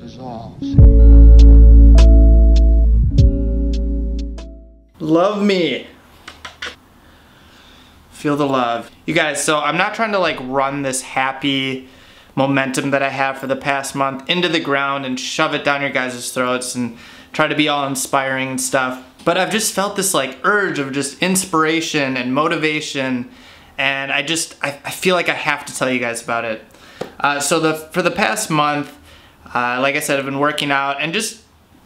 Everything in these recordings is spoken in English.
dissolves. Love me. Feel the love. You guys, so I'm not trying to like run this happy momentum that I have for the past month into the ground and shove it down your guys' throats and try to be all inspiring and stuff. But I've just felt this like urge of just inspiration and motivation, and I feel like I have to tell you guys about it. For the past month, like I said, I've been working out, and just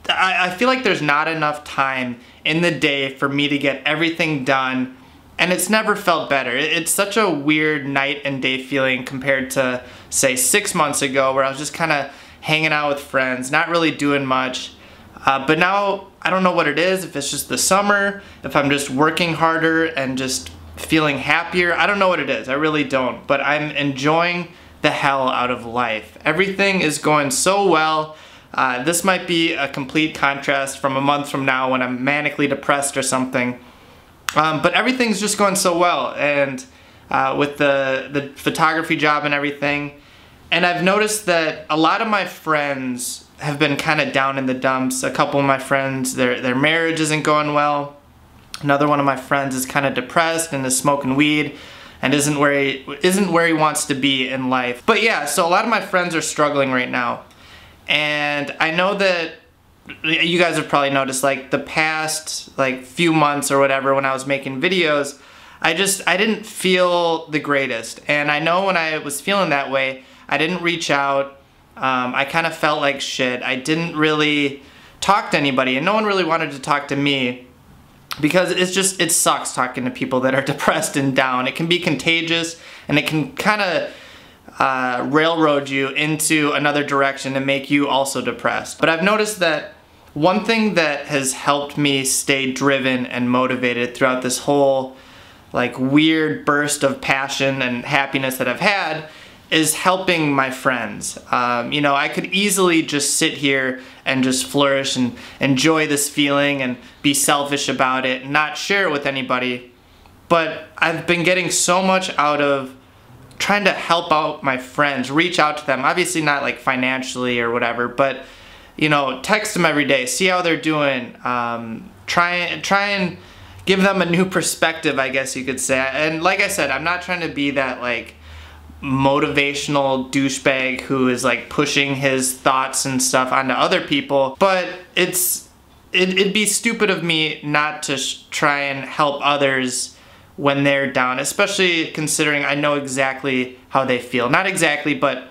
I feel like there's not enough time in the day for me to get everything done, and it's never felt better. It's such a weird night and day feeling compared to, say, 6 months ago, where I was just kind of hanging out with friends, not really doing much. But now, I don't know what it is, if it's just the summer, if I'm just working harder and just feeling happier. I don't know what it is, I really don't. But I'm enjoying the hell out of life. Everything is going so well. This might be a complete contrast from a month from now when I'm manically depressed or something. But everything's just going so well, and with the photography job and everything. And I've noticed that a lot of my friends have been kind of down in the dumps. A couple of my friends, their marriage isn't going well. Another one of my friends is kind of depressed and is smoking weed and isn't where he wants to be in life. But yeah, so a lot of my friends are struggling right now. And I know that you guys have probably noticed, like, the past like few months or whatever, when I was making videos, I didn't feel the greatest. And I know when I was feeling that way, I didn't reach out. I kind of felt like shit. I didn't really talk to anybody, and no one really wanted to talk to me, because it sucks talking to people that are depressed and down. It can be contagious, and it can kind of railroad you into another direction and make you also depressed. But I've noticed that one thing that has helped me stay driven and motivated throughout this whole like weird burst of passion and happiness that I've had is helping my friends. You know, I could easily just sit here and just flourish and enjoy this feeling and be selfish about it and not share it with anybody. But I've been getting so much out of trying to help out my friends, reach out to them. Obviously not like financially or whatever, but you know, text them every day, see how they're doing, try and give them a new perspective, I guess you could say. And like I said, I'm not trying to be that like motivational douchebag who is like pushing his thoughts and stuff onto other people, but it'd be stupid of me not to try and help others when they're down, especially considering I know exactly how they feel. Not exactly, but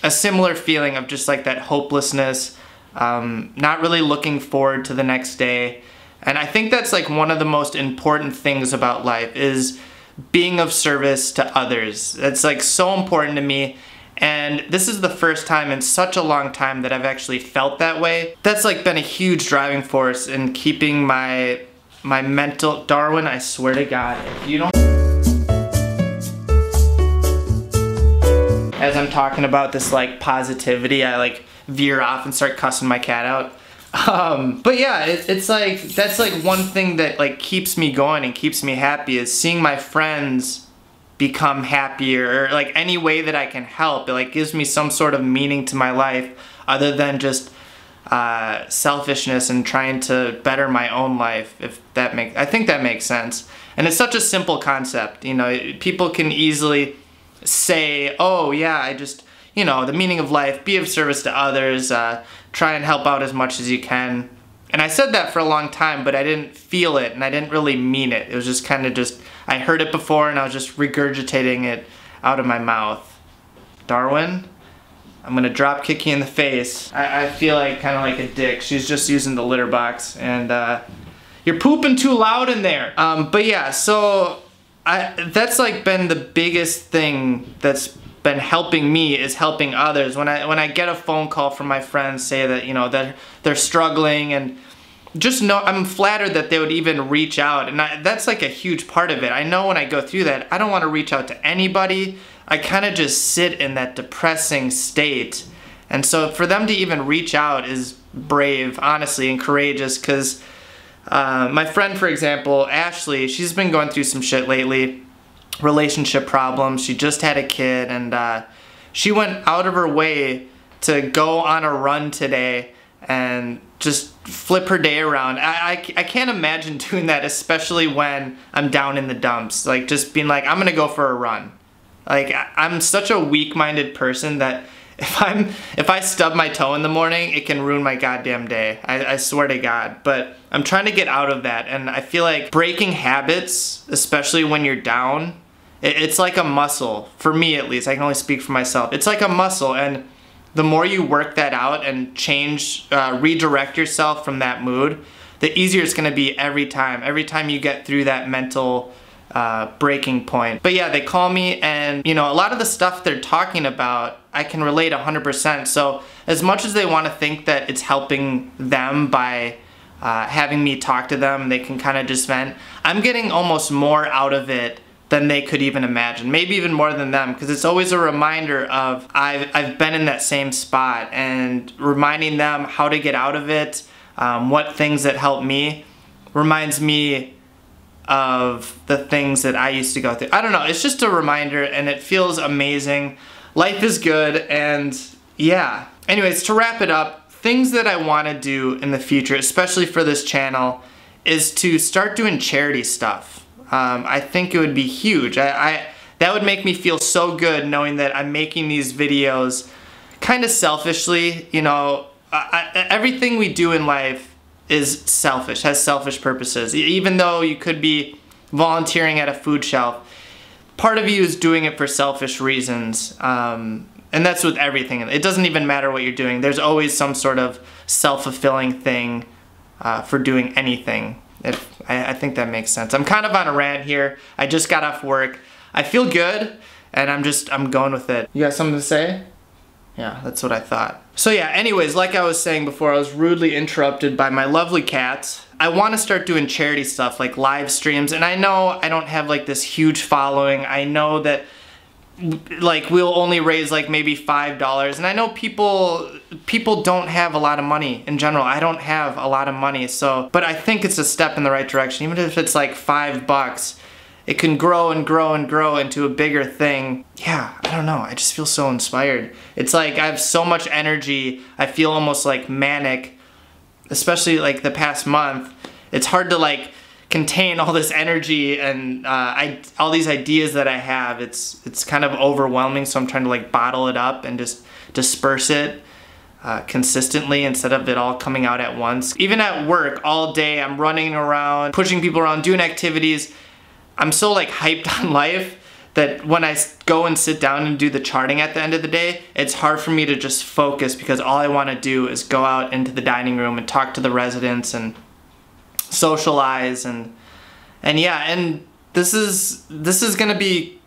a similar feeling of just like that hopelessness, not really looking forward to the next day. And I think that's like one of the most important things about life, is being of service to others. That's like so important to me, and this is the first time in such a long time that I've actually felt that way. That's like been a huge driving force in keeping my mental... Darwin, I swear to God, if you don't... As I'm talking about this like positivity, I like veer off and start cussing my cat out. But yeah, it's like, that's like one thing that like keeps me going and keeps me happy, is seeing my friends become happier, or like any way that I can help. It like gives me some sort of meaning to my life other than just selfishness and trying to better my own life, if that makes... I think that makes sense. And it's such a simple concept, you know. People can easily say, oh yeah, I just, you know, the meaning of life, be of service to others, try and help out as much as you can. And I said that for a long time, but I didn't feel it, and I didn't really mean it. It was just kind of just, I heard it before and I was just regurgitating it out of my mouth. Darwin, I'm gonna drop kick you in the face. I feel like kind of like a dick. She's just using the litter box, and you're pooping too loud in there. But yeah, so that's like been the biggest thing that's been helping me, is helping others. When I get a phone call from my friends, say that, you know, that they're struggling, and just know, I'm flattered that they would even reach out, and that's like a huge part of it. I know when I go through that, I don't want to reach out to anybody. I kind of just sit in that depressing state, and so for them to even reach out is brave, honestly, and courageous, because my friend, for example, Ashley, she's been going through some shit lately. Relationship problems. She just had a kid, and she went out of her way to go on a run today and just flip her day around. I can't imagine doing that, especially when I'm down in the dumps. Like just being like, I'm gonna go for a run. Like I'm such a weak-minded person that if I stub my toe in the morning, it can ruin my goddamn day. I swear to God. But I'm trying to get out of that, and I feel like breaking habits, especially when you're down, it's like a muscle. For me at least, I can only speak for myself. It's like a muscle, and the more you work that out and change, redirect yourself from that mood, the easier it's gonna be every time. Every time you get through that mental breaking point. But yeah, they call me, and you know, a lot of the stuff they're talking about, I can relate 100%. So as much as they want to think that it's helping them by having me talk to them, they can kind of just vent, I'm getting almost more out of it than they could even imagine, maybe even more than them, because it's always a reminder of I've been in that same spot, and reminding them how to get out of it, what things that help me, reminds me of the things that I used to go through. I don't know, it's just a reminder, and it feels amazing. Life is good, and yeah. Anyways, to wrap it up, things that I want to do in the future, especially for this channel, is to start doing charity stuff. I think it would be huge. That would make me feel so good knowing that I'm making these videos kind of selfishly. You know, everything we do in life is selfish, has selfish purposes. Even though you could be volunteering at a food shelf, part of you is doing it for selfish reasons. And that's with everything. It doesn't even matter what you're doing. There's always some sort of self-fulfilling thing for doing anything. I think that makes sense. I'm kind of on a rant here. I just got off work. I feel good, and I'm going with it. You got something to say? Yeah, that's what I thought. So yeah, anyways, like I was saying before, I was rudely interrupted by my lovely cats. I want to start doing charity stuff like live streams, and I know I don't have like this huge following. I know that like we'll only raise like maybe $5, and I know people don't have a lot of money in general. I don't have a lot of money, so but I think it's a step in the right direction. Even if it's like $5, it can grow and grow and grow into a bigger thing. Yeah, I don't know, I just feel so inspired. It's like I have so much energy. I feel almost like manic, especially like the past month. It's hard to like contain all this energy and all these ideas that I have. It's kind of overwhelming, so I'm trying to like bottle it up and just disperse it consistently instead of it all coming out at once. Even at work all day, I'm running around, pushing people around, doing activities. I'm so like hyped on life that when I go and sit down and do the charting at the end of the day, it's hard for me to just focus, because all I want to do is go out into the dining room and talk to the residents and socialize, and yeah, and this is gonna be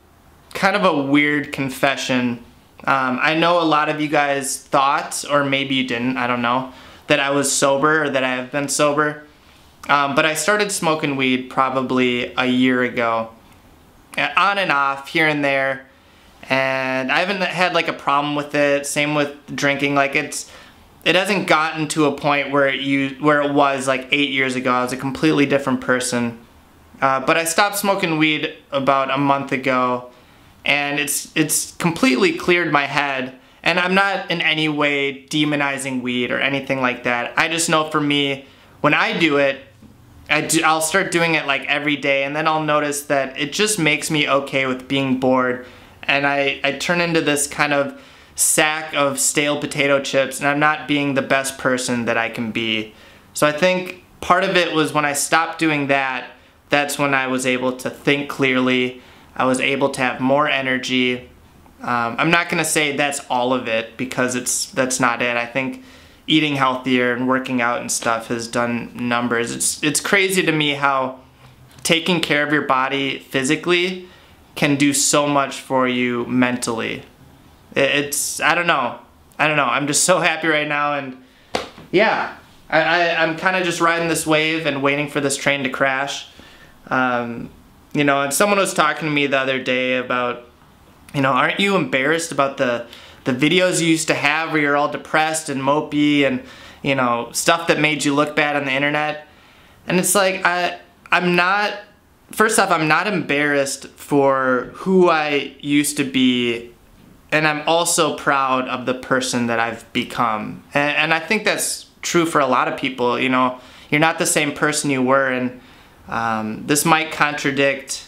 kind of a weird confession. I know a lot of you guys thought, or maybe you didn't, I don't know, that I was sober, or that I have been sober, but I started smoking weed probably a year ago, on and off here and there, and I haven't had like a problem with it. Same with drinking. Like it hasn't gotten to a point where it was like 8 years ago. I was a completely different person. But I stopped smoking weed about a month ago, and it's completely cleared my head. And I'm not in any way demonizing weed or anything like that. I just know for me, when I do it, I'll start doing it like every day, and then I'll notice that it just makes me okay with being bored, and I turn into this kind of sack of stale potato chips, and I'm not being the best person that I can be. So I think part of it was when I stopped doing that, that's when I was able to think clearly. I was able to have more energy. I'm not gonna say that's all of it, because that's not it. I think eating healthier and working out and stuff has done numbers. It's crazy to me how taking care of your body physically can do so much for you mentally. I don't know. I'm just so happy right now, and yeah, I'm kind of just riding this wave and waiting for this train to crash. You know, and someone was talking to me the other day about, you know, aren't you embarrassed about the videos you used to have where you're all depressed and mopey and, you know, stuff that made you look bad on the internet? And it's like, I'm not, first off, I'm not embarrassed for who I used to be and I'm also proud of the person that I've become. And I think that's true for a lot of people. You know, you're not the same person you were, and this might contradict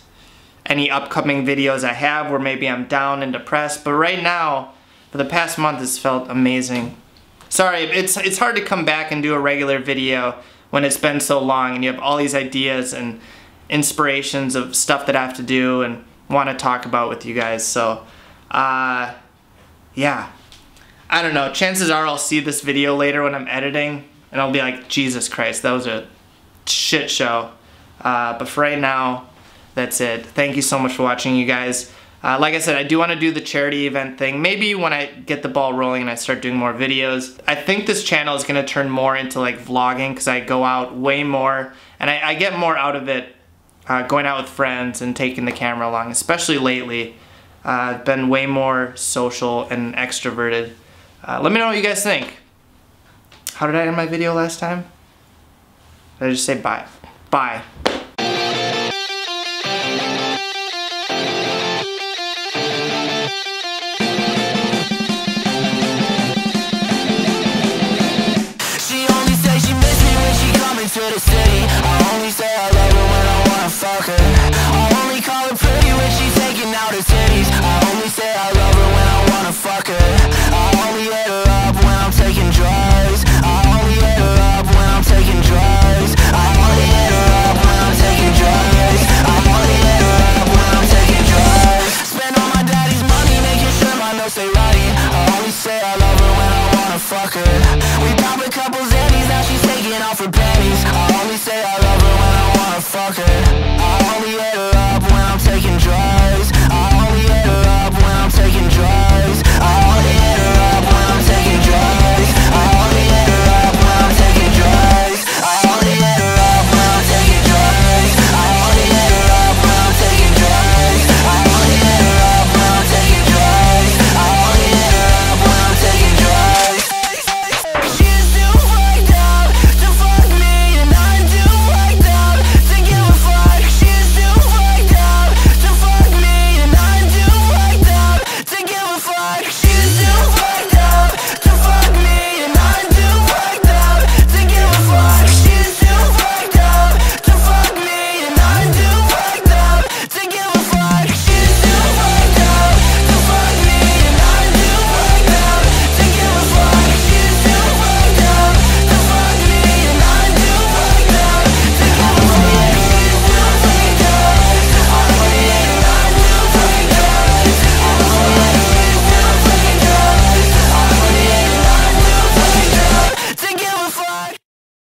any upcoming videos I have where maybe I'm down and depressed, but right now, for the past month, it's felt amazing. Sorry, it's hard to come back and do a regular video when it's been so long and you have all these ideas and inspirations of stuff that I have to do and want to talk about with you guys. So, yeah. I don't know. Chances are I'll see this video later when I'm editing and I'll be like, Jesus Christ, that was a shit show. But for right now, that's it. Thank you so much for watching, you guys. Like I said, I do want to do the charity event thing. Maybe when I get the ball rolling and I start doing more videos. I think this channel is going to turn more into like vlogging because I go out way more. And I get more out of it going out with friends and taking the camera along, especially lately. I've been way more social and extroverted. Let me know what you guys think. How did I end my video last time? Did I just say bye? Bye.